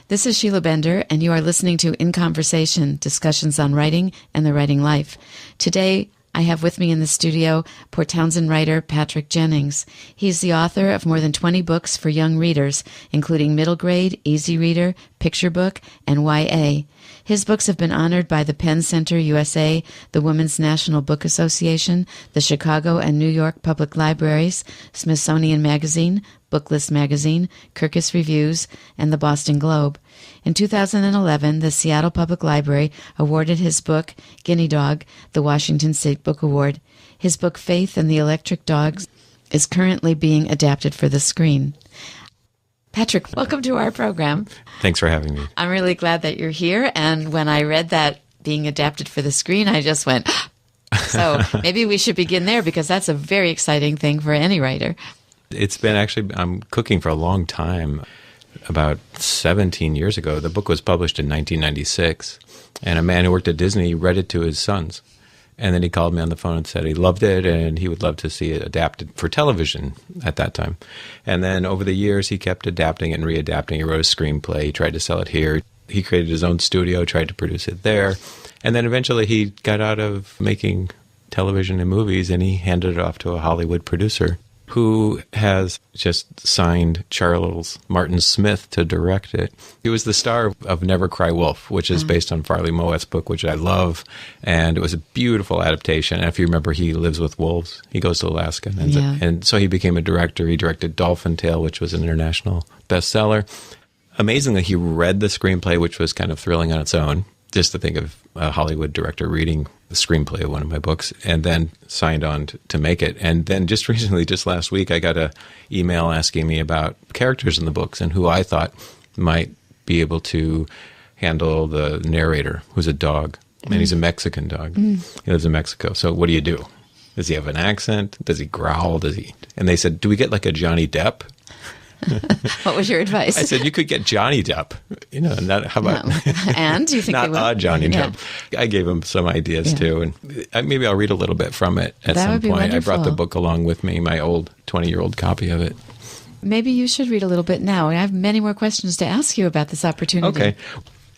This is Sheila Bender, and you are listening to In Conversation, discussions on writing and the writing life. Today, I have with me in the studio Port Townsend writer Patrick Jennings. He's the author of more than 20 books for young readers, including middle grade, easy reader, picture book, and YA. His books have been honored by the Penn Center USA, the Women's National Book Association, the Chicago and New York Public Libraries, Smithsonian Magazine, Booklist Magazine, Kirkus Reviews, and the Boston Globe. In 2011, the Seattle Public Library awarded his book, Guinea Dog, the Washington State Book Award. His book, Faith and the Electric Dogs, is currently being adapted for the screen. Patrick, welcome to our program. Thanks for having me. I'm really glad that you're here, and when I read that being adapted for the screen, I just went, so maybe we should begin there, because that's a very exciting thing for any writer. It's been I'm cooking for a long time. About 17 years ago, the book was published in 1996, and a man who worked at Disney read it to his sons. And then he called me on the phone and said he loved it and he would love to see it adapted for television at that time. And then over the years, he kept adapting it and readapting. He wrote a screenplay. He tried to sell it here. He created his own studio, tried to produce it there. And then eventually he got out of making television and movies, and he handed it off to a Hollywood producer who has just signed Charles Martin Smith to direct it. He was the star of Never Cry Wolf, which is based on Farley Moett's book, which I love. And it was a beautiful adaptation. And if you remember, he lives with wolves. He goes to Alaska. And so he became a director. He directed Dolphin Tale, which was an international bestseller. Amazingly, he read the screenplay, which was kind of thrilling on its own. Just to think of a Hollywood director reading the screenplay of one of my books, and then signed on to make it. And then just recently, just last week, I got an email asking me about characters in the books and who I thought might be able to handle the narrator, who's a dog. And he's a Mexican dog. He lives in Mexico. So what do you do? Does he have an accent? Does he growl? And they said, do we get like a Johnny Depp? What was your advice? I said, you could get Johnny Depp. How about... No. And do you think not Johnny Depp. I gave him some ideas too. And maybe I'll read a little bit from it at some point. Wonderful. I brought the book along with me, my old 20-year-old copy of it. Maybe you should read a little bit now. I have many more questions to ask you about this opportunity. Okay.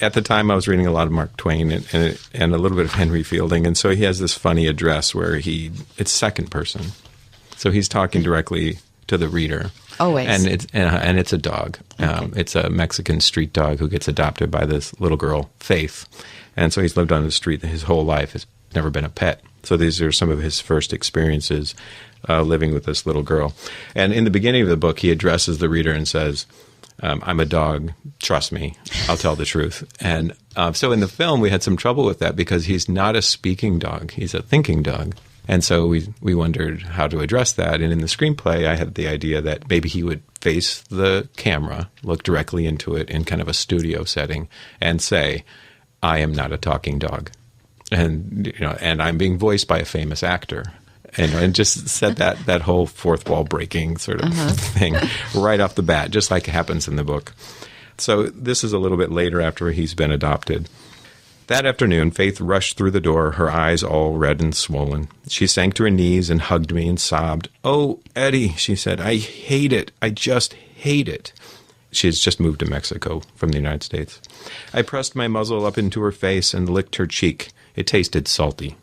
At the time, I was reading a lot of Mark Twain and a little bit of Henry Fielding. And so he has this funny address where it's second person. So he's talking directly to the reader. Always. And it's a dog. Okay. It's a Mexican street dog who gets adopted by this little girl, Faith. And so he's lived on the street his whole life. Has never been a pet. So these are some of his first experiences living with this little girl. And in the beginning of the book, he addresses the reader and says, I'm a dog. Trust me. I'll tell the truth. And so in the film, we had some trouble with that because he's not a speaking dog. He's a thinking dog. And so we wondered how to address that. And in the screenplay, I had the idea that maybe he would face the camera, look directly into it in kind of a studio setting, and say, I am not a talking dog. And I'm being voiced by a famous actor. And just said that whole fourth wall breaking sort of thing right off the bat, just like happens in the book. So this is a little bit later after he's been adopted. That afternoon, Faith rushed through the door, her eyes all red and swollen. She sank to her knees and hugged me and sobbed. Oh, Eddie, she said, I hate it. I just hate it. She has just moved to Mexico from the United States. I pressed my muzzle up into her face and licked her cheek. It tasted salty.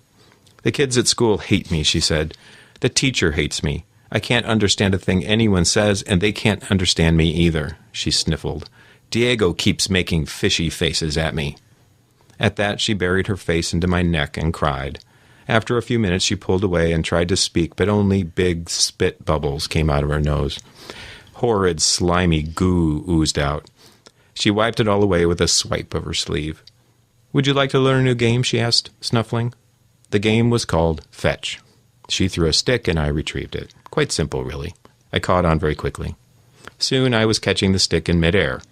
The kids at school hate me, she said. The teacher hates me. I can't understand a thing anyone says, and they can't understand me either, she sniffled. Diego keeps making fishy faces at me. At that, she buried her face into my neck and cried. After a few minutes, she pulled away and tried to speak, but only big spit bubbles came out of her nose. Horrid, slimy goo oozed out. She wiped it all away with a swipe of her sleeve. Would you like to learn a new game? She asked, snuffling. The game was called Fetch. She threw a stick and I retrieved it. Quite simple, really. I caught on very quickly. Soon I was catching the stick in midair.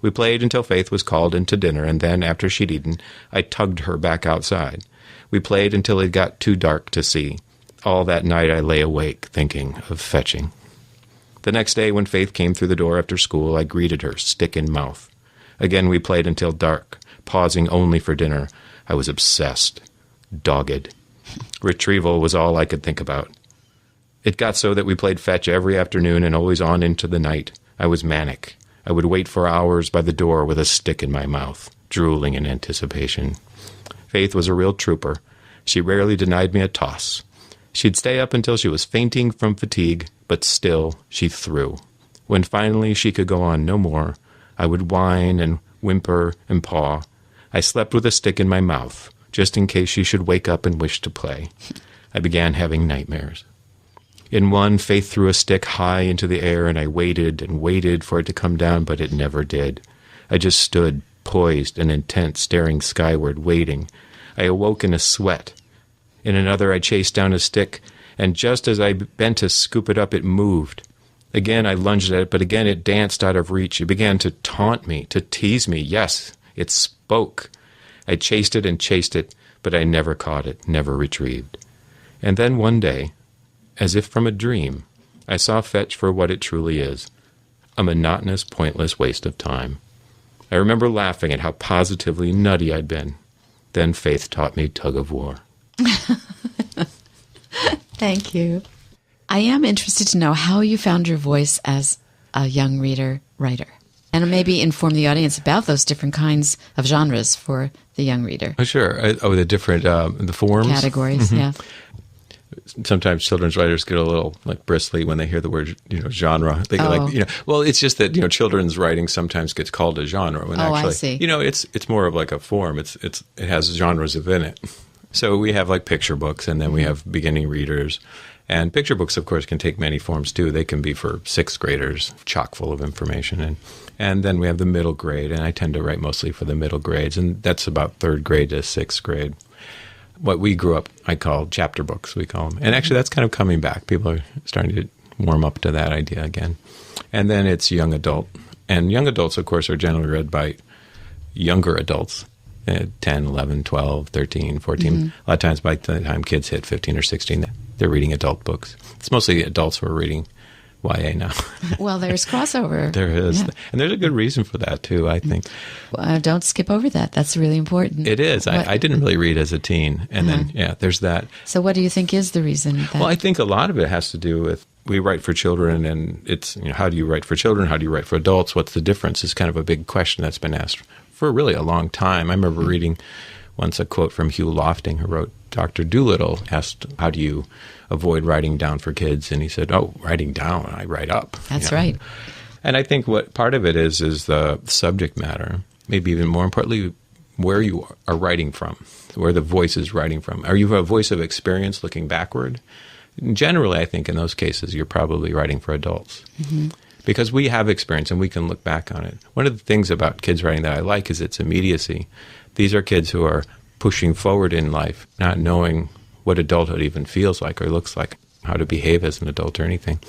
We played until Faith was called in to dinner, and then, after she'd eaten, I tugged her back outside. We played until it got too dark to see. All that night I lay awake, thinking of fetching. The next day, when Faith came through the door after school, I greeted her, stick in mouth. Again we played until dark, pausing only for dinner. I was obsessed. Dogged. Retrieval was all I could think about. It got so that we played fetch every afternoon and always on into the night. I was manic. I would wait for hours by the door with a stick in my mouth, drooling in anticipation. Faith was a real trooper. She rarely denied me a toss. She'd stay up until she was fainting from fatigue, but still she threw. When finally she could go on no more, I would whine and whimper and paw. I slept with a stick in my mouth, just in case she should wake up and wish to play. I began having nightmares. In one, Faith threw a stick high into the air, and I waited and waited for it to come down, but it never did. I just stood, poised and intent, staring skyward, waiting. I awoke in a sweat. In another, I chased down a stick, and just as I bent to scoop it up, it moved. Again, I lunged at it, but again it danced out of reach. It began to taunt me, to tease me. Yes, it spoke. I chased it, but I never caught it, never retrieved. And then one day, as if from a dream, I saw fetch for what it truly is, a monotonous, pointless waste of time. I remember laughing at how positively nutty I'd been. Then Faith taught me tug-of-war. Thank you. I am interested to know how you found your voice as a young writer, and maybe inform the audience about those different kinds of genres for the young reader. Oh, sure. The different the forms? Categories, yeah. Sometimes children's writers get a little bristly when they hear the word, genre. They well, it's just that, children's writing sometimes gets called a genre when actually, I see. It's more of like a form. It has genres within it. So we have picture books, and then we have beginning readers. And picture books, of course, can take many forms too. They can be for sixth graders, chock full of information. And then we have the middle grade, and I tend to write mostly for the middle grades, and that's about third grade to sixth grade. What we grew up, I call chapter books, we call them. And actually, that's kind of coming back. People are starting to warm up to that idea again. And then it's young adult. And young adults, of course, are generally read by younger adults, 10, 11, 12, 13, 14. Mm-hmm. A lot of times by the time kids hit 15 or 16, they're reading adult books. It's mostly adults who are reading YA now. Well, there's crossover. There is. Yeah. And there's a good reason for that, too, I think. Don't skip over that. That's really important. It is. I didn't really read as a teen. And then, there's that. So what do you think is the reason? Well, I think a lot of it has to do with we write for children, and it's, how do you write for children? How do you write for adults? What's the difference? Is kind of a big question that's been asked for really a long time. I remember reading once a quote from Hugh Lofting, who wrote Dr. Dolittle, asked, how do you avoid writing down for kids? And he said, writing down, I write up. That's right. And I think what part of it is the subject matter, maybe even more importantly, where you are writing from, where the voice is writing from. Are you a voice of experience looking backward? Generally, I think in those cases, you're probably writing for adults. Mm-hmm. Because we have experience and we can look back on it. One of the things about kids writing that I like is its immediacy. These are kids who are pushing forward in life, not knowing what adulthood even feels like or looks like, how to behave as an adult or anything.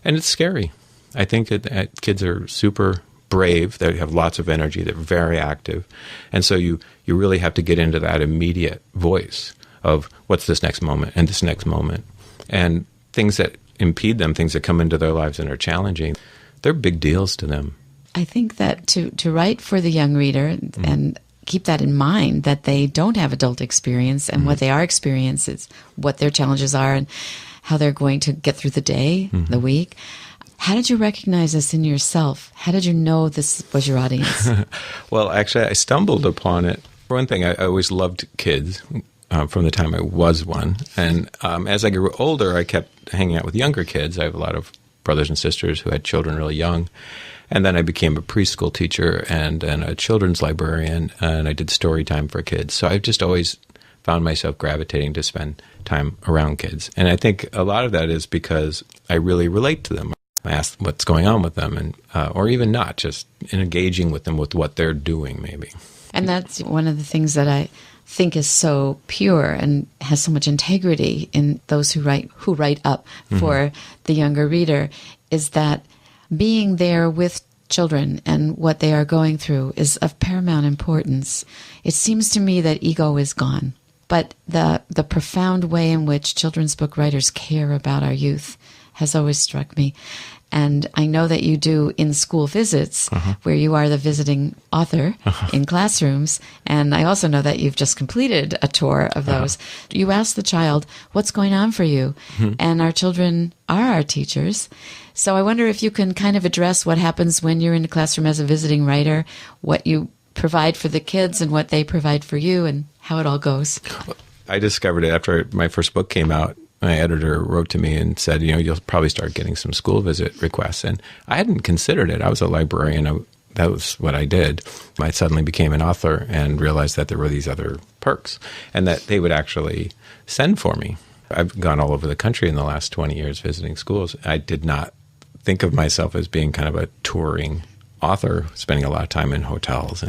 And it's scary. I think that kids are super brave. They have lots of energy. They're very active. And so you really have to get into that immediate voice of what's this next moment and this next moment. And things that impede them, things that come into their lives and are challenging, they're big deals to them. I think that to write for the young reader and keep that in mind, that they don't have adult experience, and what they are experiencing is what their challenges are and how they're going to get through the day, the week. How did you recognize this in yourself? How did you know this was your audience? Well, actually, I stumbled upon it. For one thing, I always loved kids from the time I was one. And as I grew older, I kept hanging out with younger kids. I have a lot of brothers and sisters who had children really young. And then I became a preschool teacher and a children's librarian, and I did story time for kids. So I've just always found myself gravitating to spend time around kids. And I think a lot of that is because I really relate to them. I ask what's going on with them, and or even not, just engaging with them with what they're doing maybe. And that's one of the things that I think is so pure and has so much integrity in those who write up for the younger reader, is that being there with children and what they are going through is of paramount importance. It seems to me that ego is gone, but the profound way in which children's book writers care about our youth has always struck me. And I know that you do in-school visits where you are the visiting author in classrooms. And I also know that you've just completed a tour of those. You ask the child, what's going on for you? And our children are our teachers. So I wonder if you can kind of address what happens when you're in the classroom as a visiting writer, what you provide for the kids and what they provide for you, and how it all goes. I discovered it after my first book came out. My editor wrote to me and said, you'll probably start getting some school visit requests. And I hadn't considered it. I was a librarian. That was what I did. I suddenly became an author and realized that there were these other perks and that they would actually send for me. I've gone all over the country in the last 20 years visiting schools. I did not think of myself as being kind of a touring author, spending a lot of time in hotels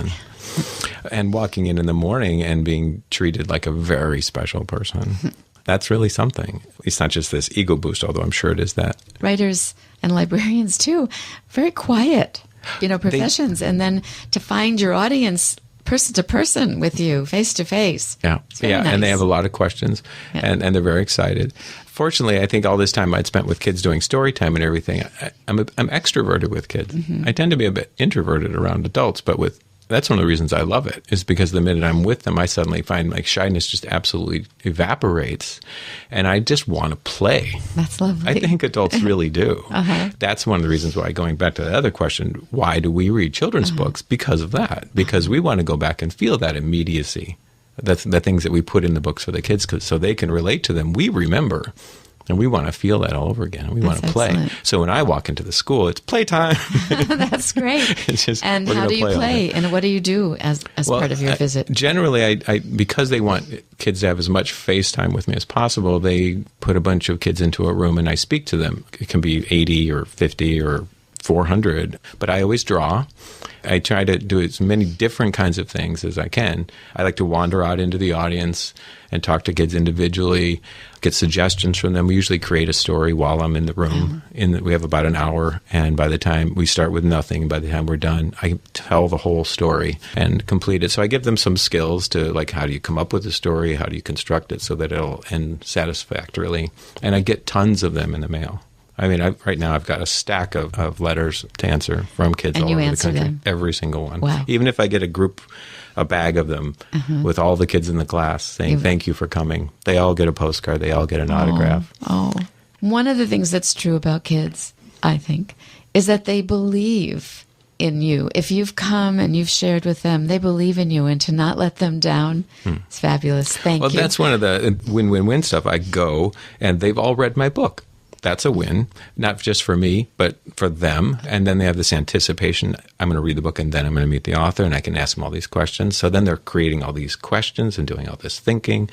and walking in the morning and being treated like a very special person. That's really something. It's not just this ego boost, although I'm sure it is that. Writers and librarians, too, very quiet, professions. And then to find your audience person to person with you, face to face. Yeah. Yeah. Nice. And they have a lot of questions and they're very excited. Fortunately, I think all this time I'd spent with kids doing story time and everything, I'm extroverted with kids. I tend to be a bit introverted around adults, but that's one of the reasons I love it, is because the minute I'm with them, I suddenly find like shyness just absolutely evaporates, and I just want to play. That's lovely. I think adults really do. That's one of the reasons why, going back to the other question, why do we read children's books? Because of that. Because we want to go back and feel that immediacy. That's the things that we put in the books for the kids so they can relate to them. We remember. And we want to feel that all over again. We want to play. Excellent. So when I walk into the school, it's playtime. That's great. It's just, and how do you play? And what do you do as part of your visit? Generally, I because they want kids to have as much face time with me as possible, they put a bunch of kids into a room and I speak to them. It can be 80 or 50 or 400, but I always draw. I try to do as many different kinds of things as I can. I like to wander out into the audience and talk to kids individually, get suggestions from them. We usually create a story while I'm in the room. We have about an hour, and by the time we start with nothing, by the time we're done, I tell the whole story and complete it. So I give them some skills to, like, how do you come up with a story? How do you construct it so that it'll end satisfactorily? And I get tons of them in the mail. I mean, right now I've got a stack of letters to answer from kids all over the country. Them. Every single one. Wow. Even if I get a bag of them with all the kids in the class saying, thank you for coming. They all get a postcard. They all get an autograph. One of the things that's true about kids, I think, is that they believe in you. If you've come and you've shared with them, they believe in you, and to not let them down, it's fabulous. Thank you. Well, that's one of the win-win-win stuff. I go, and they've all read my book. That's a win, not just for me, but for them. And then they have this anticipation, I'm going to read the book and then I'm going to meet the author and I can ask them all these questions. So then they're creating all these questions and doing all this thinking.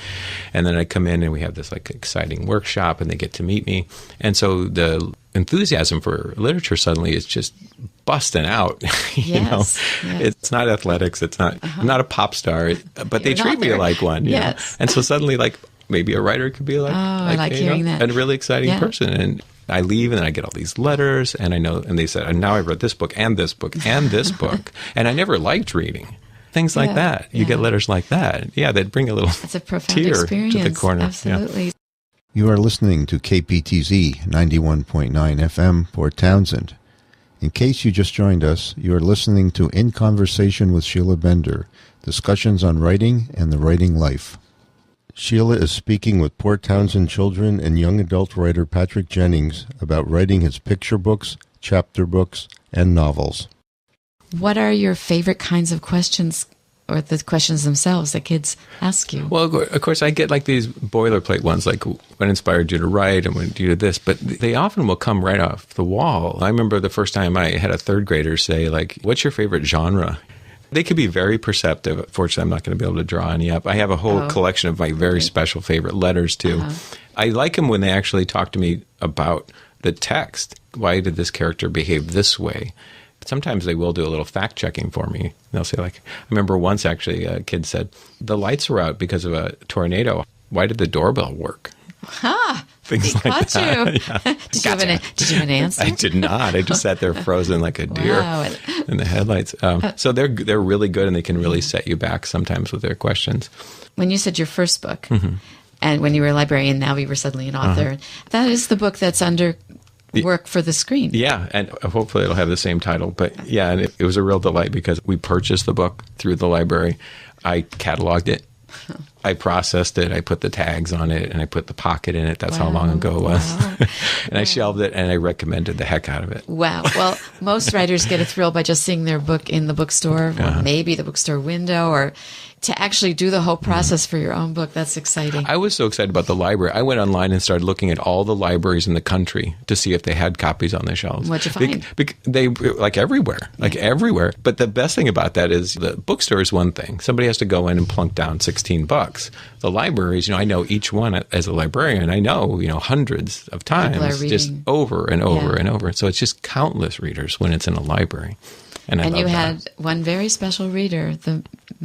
And then I come in and we have this like exciting workshop and they get to meet me. And so the enthusiasm for literature suddenly is just busting out. Yes. It's not athletics. It's not, I'm not a pop star, but they treat me like one. Yes. And so suddenly, like, maybe a writer could be like, I like hearing that. A really exciting person. And I leave and then I get all these letters and and they said, and now I've read this book and this book and this book. And I never liked reading. Things like that. You get letters like that. Yeah, they'd bring a little tear experience. To the corner. Absolutely. Yeah. You are listening to KPTZ 91.9 FM, Port Townsend. In case you just joined us, you are listening to In Conversation with Sheila Bender, discussions on writing and the writing life. Sheila is speaking with Port Townsend children and young adult writer Patrick Jennings about writing his picture books, chapter books, and novels. What are your favorite kinds of questions, or the questions themselves that kids ask you? Well, of course, I get like these boilerplate ones, like what inspired you to write and what you did this, but they often will come right off the wall. I remember the first time I had a third grader say, like, what's your favorite genre? They could be very perceptive. Fortunately, I'm not going to be able to draw any up. I have a whole collection of my very special favorite letters, too. I like them when they actually talk to me about the text. Why did this character behave this way? Sometimes they will do a little fact-checking for me. They'll say, like, I remember once, actually, a kid said, the lights were out because of a tornado. Why did the doorbell work? Things like that. Yeah. Did you have an answer? I did not. I just sat there frozen like a deer in the headlights. So they're really good, and they can really set you back sometimes with their questions. When you said your first book, and when you were a librarian, now you were suddenly an author, that is the book that's under work for the screen. Yeah, and hopefully it'll have the same title. But yeah, and it was a real delight because we purchased the book through the library. I cataloged it. I processed it. I put the tags on it, and I put the pocket in it. That's how long ago it was. Wow. And I shelved it, and I recommended the heck out of it. Wow. Well, most writers get a thrill by just seeing their book in the bookstore, or maybe the bookstore window, or to actually do the whole process for your own book. That's exciting. I was so excited about the library. I went online and started looking at all the libraries in the country to see if they had copies on their shelves. What'd you find? They everywhere. But the best thing about that is the bookstore is one thing. Somebody has to go in and plunk down $16. The libraries, I know each one as a librarian. I know, hundreds of times, just over and over and over. So it's just countless readers when it's in a library. And you had one very special reader, the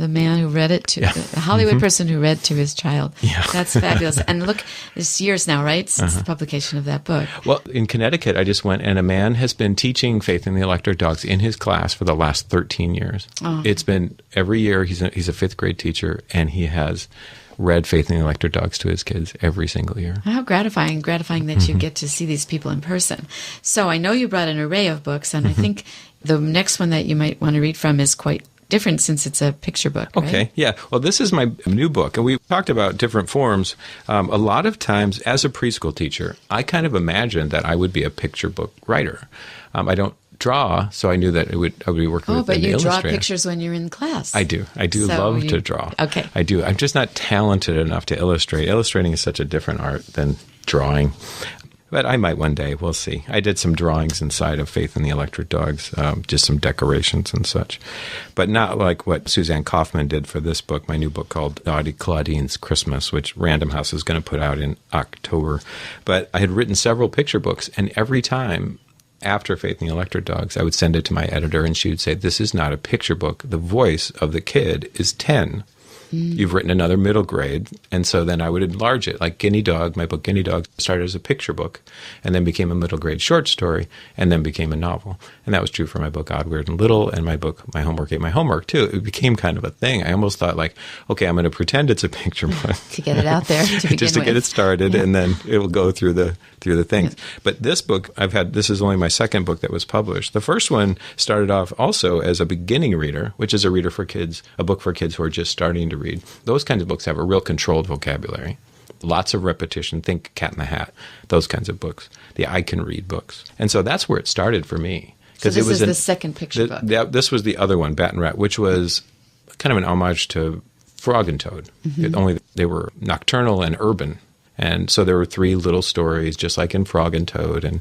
man who read it to the Hollywood person who read to his child. Yeah. That's fabulous. And look, it's years now, right, since the publication of that book. Well, in Connecticut, I just went, and a man has been teaching Faith in the Electric Dogs in his class for the last 13 years. Oh. It's been every year. He's a fifth grade teacher, and he has read Faith in the Electric Dogs to his kids every single year. How gratifying that you get to see these people in person. So I know you brought an array of books, and I think the next one that you might want to read from is quite different since it's a picture book, right? Okay, yeah. Well, this is my new book, and we talked about different forms. A lot of times, as a preschool teacher, I kind of imagined that I would be a picture book writer. I don't draw, so I knew that I would be working with an illustrator. Oh, but you draw pictures when you're in class. I do. I do love to draw. Okay. I do. I'm just not talented enough to illustrate. Illustrating is such a different art than drawing. But I might one day. We'll see. I did some drawings inside of Faith in the Electric Dogs, just some decorations and such. But not like what Suzanne Kaufman did for this book, my new book called Naughty Clawdeen's Christmas, which Random House is going to put out in October. But I had written several picture books, and every time after Faith in the Electric Dogs, I would send it to my editor, and she would say, "This is not a picture book. The voice of the kid is 10. You've written another middle grade." And so then I would enlarge it. Like Guinea Dog, my book Guinea Dog started as a picture book and then became a middle grade short story and then became a novel. And that was true for my book Odd, Weird, and Little, and my book My Homework Ate My Homework too. It became kind of a thing. I almost thought like, okay, I'm going to pretend it's a picture book. To get it out there to begin just to get it started, and then it will go through the things. Yeah. But this book, this is only my second book that was published. The first one started off also as a beginning reader, which is a reader for kids, a book for kids who are just starting to read. Those kinds of books have a real controlled vocabulary. Lots of repetition. Think Cat in the Hat. Those kinds of books. The I Can Read books. And so that's where it started for me. So this is the second picture book. This was the other one, Bat and Rat, which was kind of an homage to Frog and Toad. Only they were nocturnal and urban. And so there were 3 little stories, just like in Frog and Toad. And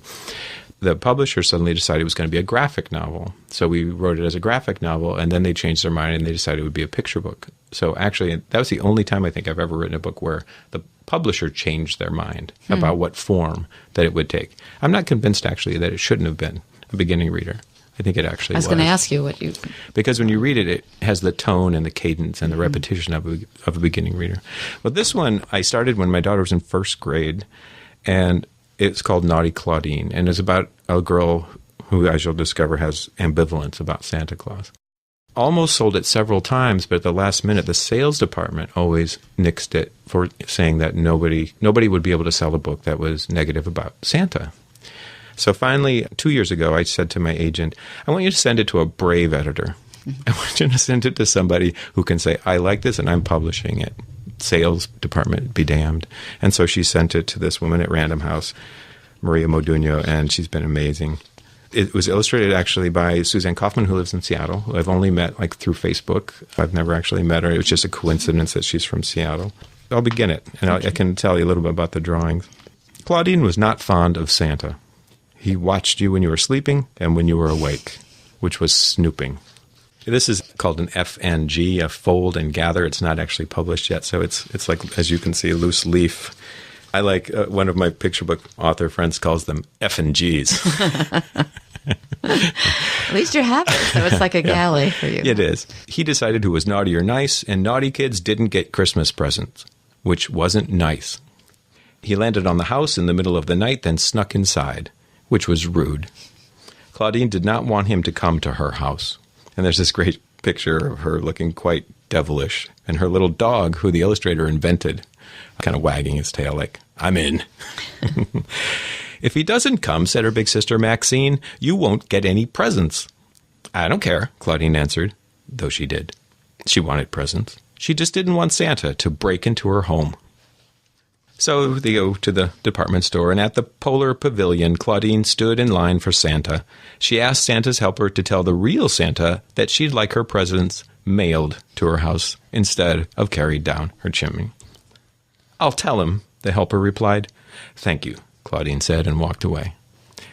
the publisher suddenly decided it was going to be a graphic novel. So we wrote it as a graphic novel, and then they changed their mind and they decided it would be a picture book. So actually, that was the only time I think I've ever written a book where the publisher changed their mind about what form that it would take. I'm not convinced, actually, that it shouldn't have been a beginning reader. I think it actually was. I was going to ask you what you... Because when you read it, it has the tone and the cadence and the repetition of a beginning reader. But this one, I started when my daughter was in first grade, and it's called Naughty Clawdeen, and it's about a girl who, as you'll discover, has ambivalence about Santa Claus. Almost sold it several times, but at the last minute, the sales department always nixed it for saying that nobody would be able to sell a book that was negative about Santa. So finally, 2 years ago, I said to my agent, I want you to send it to a brave editor. I want you to send it to somebody who can say, I like this and I'm publishing it. Sales department be damned. And so she sent it to this woman at Random House, Maria Moduno, and she's been amazing. It was illustrated actually by Suzanne Kaufman, who lives in Seattle, who I've only met through Facebook. I've never actually met her. It was just a coincidence that she's from Seattle. I'll begin it, and I can tell you a little bit about the drawings. Clawdeen was not fond of Santa. He watched you when you were sleeping and when you were awake, which was snooping. This is called an FNG, a fold and gather. It's not actually published yet, so it's like, as you can see, a loose leaf. I like one of my picture book author friends calls them F and G's. At least you're happy, so it's like a galley for you. It is. He decided who was naughty or nice, and naughty kids didn't get Christmas presents, which wasn't nice. He landed on the house in the middle of the night, then snuck inside, which was rude. Clawdeen did not want him to come to her house. And there's this great picture of her looking quite devilish, and her little dog, who the illustrator invented, kind of wagging his tail like, I'm in. "If he doesn't come," said her big sister Maxine, "you won't get any presents." "I don't care," Clawdeen answered, though she did. She wanted presents. She just didn't want Santa to break into her home. So they go to the department store, and at the Polar Pavilion, Clawdeen stood in line for Santa. She asked Santa's helper to tell the real Santa that she'd like her presents mailed to her house instead of carried down her chimney. "I'll tell him," the helper replied. "Thank you," Clawdeen said, and walked away.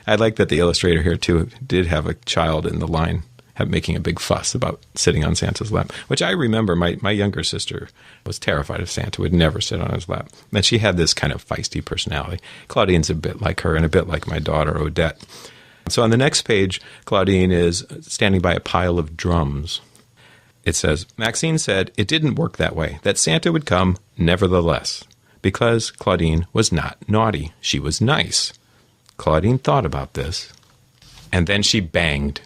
I like that the illustrator here, too, did have a child in the line making a big fuss about sitting on Santa's lap, which I remember my younger sister was terrified of Santa, would never sit on his lap. And she had this kind of feisty personality. Clawdeen's a bit like her and a bit like my daughter, Odette. So on the next page, Clawdeen is standing by a pile of drums. It says, "Maxine said it didn't work that way, that Santa would come nevertheless, because Clawdeen was not naughty. She was nice. Clawdeen thought about this, and then she banged."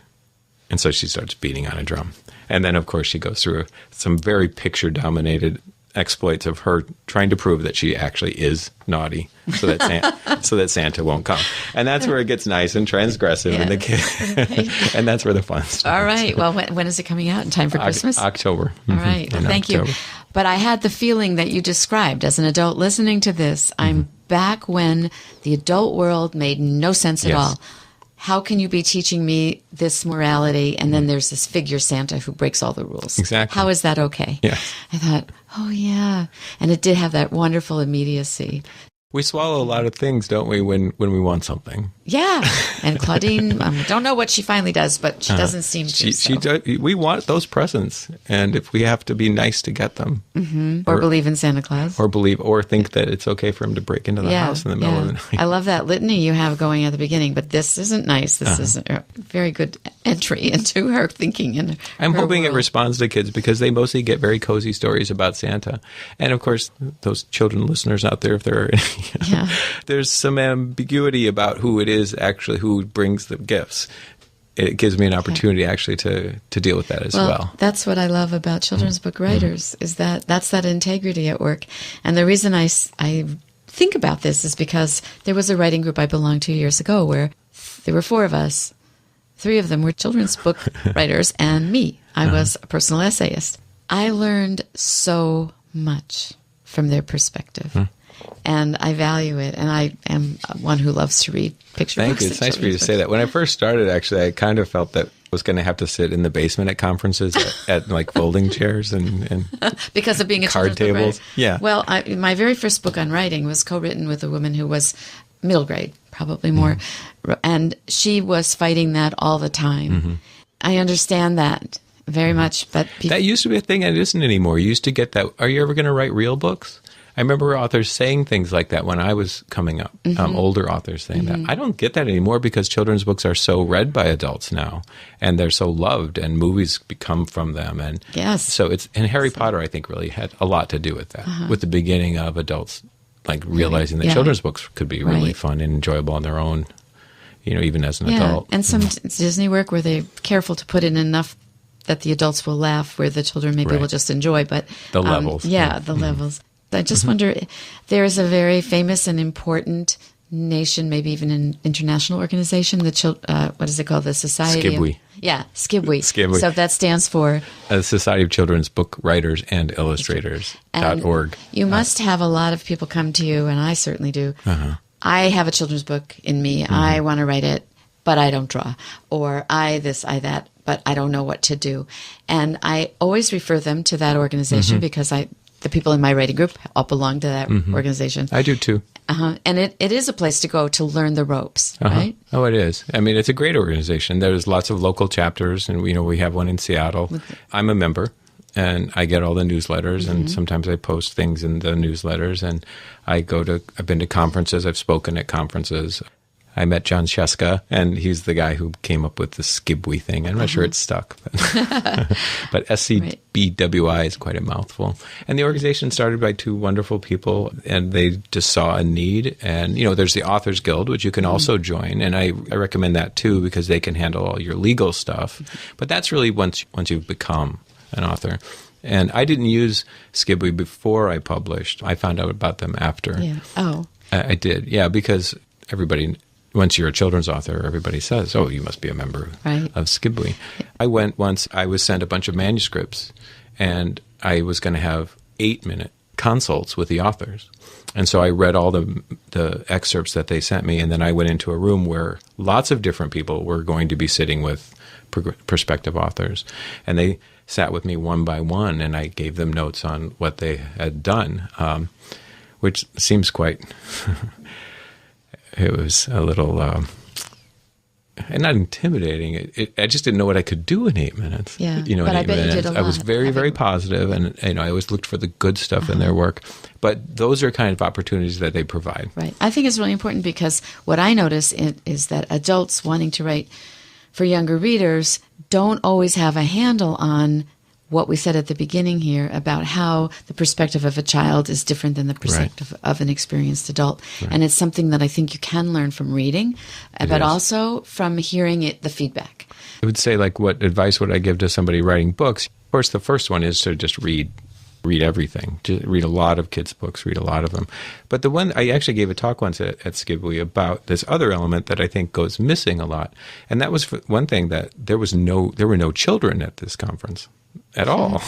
And so she starts beating on a drum. And then, of course, she goes through some very picture-dominated exploits of her trying to prove that she actually is naughty so that Santa won't come. And that's where it gets nice and transgressive. Yeah. And the kid, and that's where the fun starts. All right. Well, when is it coming out? In time for Christmas? October. All right. Well, thank you. But I had the feeling that you described as an adult listening to this. I'm back when the adult world made no sense at all. How can you be teaching me this morality, and then there's this figure Santa who breaks all the rules? Exactly. How is that okay? Yes. I thought, oh, yeah. And it did have that wonderful immediacy. We swallow a lot of things, don't we, when we want something? Yeah. And Clawdeen, I don't know what she finally does, but she doesn't seem to. We want those presents, and if we have to be nice to get them. Or believe in Santa Claus. Or think that it's okay for him to break into the house in the middle of the night. I love that litany you have going at the beginning, but this isn't nice. This is a very good entry into her thinking. And I'm hoping it responds to kids because they mostly get very cozy stories about Santa. And of course, those children listeners out there, if there are any, there's some ambiguity about who it is actually who brings the gifts. It gives me an opportunity actually to deal with that as well. That's what I love about children's book writers is that's that integrity at work. And the reason I think about this is because there was a writing group I belonged to years ago where there were 4 of us. 3 of them were children's book writers and me. I was a personal essayist. I learned so much from their perspective. And I value it. And I am one who loves to read picture books. Thank you. It's nice for you to say that. When I first started, actually, I kind of felt that I was going to have to sit in the basement at conferences at like folding chairs and because of being a card tables. Yeah. Well, my very first book on writing was co-written with a woman who was middle grade, probably more. And she was fighting that all the time. I understand that very much. But that used to be a thing. It isn't anymore. You used to get that. Are you ever going to write real books? I remember authors saying things like that when I was coming up, older authors saying that. I don't get that anymore because children's books are so read by adults now, and they're so loved, and movies become from them. And so Harry Potter, I think, really had a lot to do with that, with the beginning of adults like realizing that children's books could be really fun and enjoyable on their own, even as an adult. And some Disney work where they're careful to put in enough that the adults will laugh, where the children maybe will just enjoy. But the levels. The levels. I just wonder, there is a very famous and important nation, maybe even an international organization, what is it called? The Society SCBWI. SCBWI. So that stands for? The Society of Children's Book Writers and Illustrators.org. You must have a lot of people come to you, and I certainly do. I have a children's book in me. I want to write it, but I don't draw. Or I that, but I don't know what to do. And I always refer them to that organization because the people in my writing group all belong to that organization. I do too. And it is a place to go to learn the ropes, right? Oh, it is. I mean, it's a great organization. There's lots of local chapters, and we have one in Seattle. I'm a member, and I get all the newsletters, and sometimes I post things in the newsletters. And I've been to conferences. I've spoken at conferences. I met John Sheska, and he's the guy who came up with the SCBWI thing. I'm not sure it's stuck. But SCBWI is quite a mouthful. And the organization started by 2 wonderful people, and they just saw a need. And, there's the Authors Guild, which you can also join. And I recommend that, too, because they can handle all your legal stuff. But that's really once you've become an author. And I didn't use SCBWI before I published. I found out about them after. Yeah. Oh. I did, because everybody once you're a children's author, everybody says, oh, you must be a member Right. of SCBWI. I went once, I was sent a bunch of manuscripts, and I was going to have 8-minute consults with the authors. And so I read all the excerpts that they sent me, and then I went into a room where lots of different people were going to be sitting with prospective authors. And they sat with me one by one, and I gave them notes on what they had done, which seems quite... It was a little, not intimidating. I just didn't know what I could do in 8 minutes. Yeah, in but I 8 bet you minutes. did a lot. I was very, very positive, and I always looked for the good stuff in their work. But those are kind of opportunities that they provide. Right. I think it's really important because what I notice is that adults wanting to write for younger readers don't always have a handle on what we said at the beginning here about how the perspective of a child is different than the perspective of an experienced adult. Right. And it's something that I think you can learn from reading, but also from hearing the feedback. I would say, like, what advice would I give to somebody writing books? Of course, the first one is to just read everything. Just read a lot of kids' books, read a lot of them. But the one, I actually gave a talk once at SCBWI about this other element that I think goes missing a lot. And that was one thing, that there were no children at this conference at all.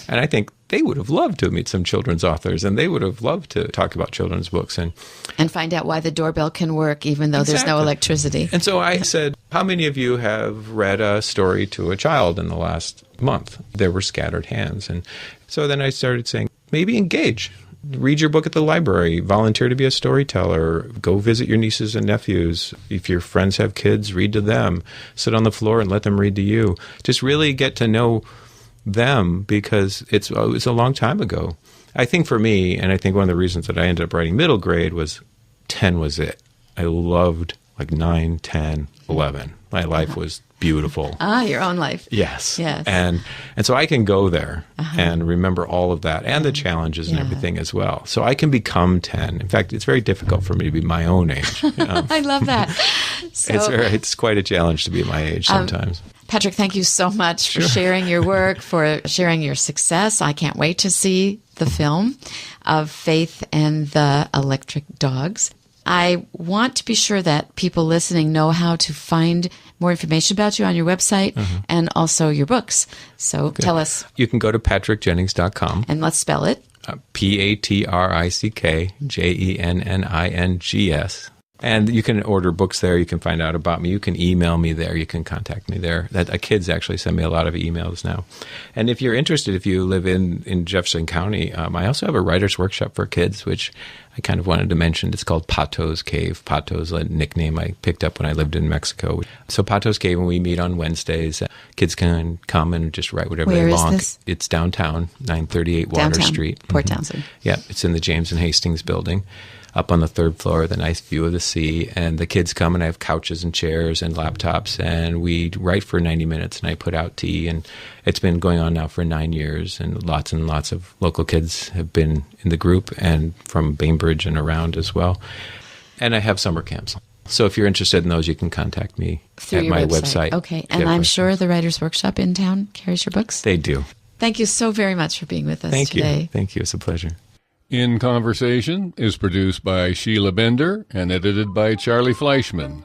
And I think they would have loved to meet some children's authors, and they would have loved to talk about children's books and find out why the doorbell can work even though there's no electricity. And so I said, how many of you have read a story to a child in the last month? There were scattered hands. And so then I started saying, maybe engage. Read your book at the library, volunteer to be a storyteller, go visit your nieces and nephews. If your friends have kids, read to them. Sit on the floor and let them read to you. Just really get to know them, because it was a long time ago. I think for me, and I think one of the reasons that I ended up writing middle grade was 10 was it. I loved like 9, 10, 11. My life was beautiful. Your own life. Yes. Yes. And so I can go there and remember all of that and the challenges and everything as well. So I can become 10. In fact, it's very difficult for me to be my own age. I love that. So, it's quite a challenge to be my age sometimes. Patrick, thank you so much for sharing your work, for sharing your success. I can't wait to see the film of Faith and the Electric Dogs. I want to be sure that people listening know how to find more information about you on your website and also your books. So tell us. You can go to patrickjennings.com. And let's spell it. PatrickJennings. And you can order books there. You can find out about me. You can email me there. You can contact me there. Kids actually send me a lot of emails now. And if you're interested, if you live in Jefferson County, I also have a writer's workshop for kids, which I kind of wanted to mention. It's called Pato's Cave. Pato's a nickname I picked up when I lived in Mexico. So Pato's Cave, and we meet on Wednesdays. Kids can come and just write whatever they want. Where is this? It's downtown, 938 Water Street. Port Townsend. Yeah, it's in the James and Hastings building, up on the 3rd floor, the nice view of the sea. And the kids come, and I have couches and chairs and laptops, and we write for 90 minutes, and I put out tea. And it's been going on now for 9 years, and lots of local kids have been in the group, and from Bainbridge and around as well. And I have summer camps. So if you're interested in those, you can contact me through at your my website. Okay, and I'm sure the Writers' Workshop in town carries your books? They do. Thank you so very much for being with us today. Thank you. It's a pleasure. In Conversation is produced by Sheila Bender and edited by Charlie Fleischman.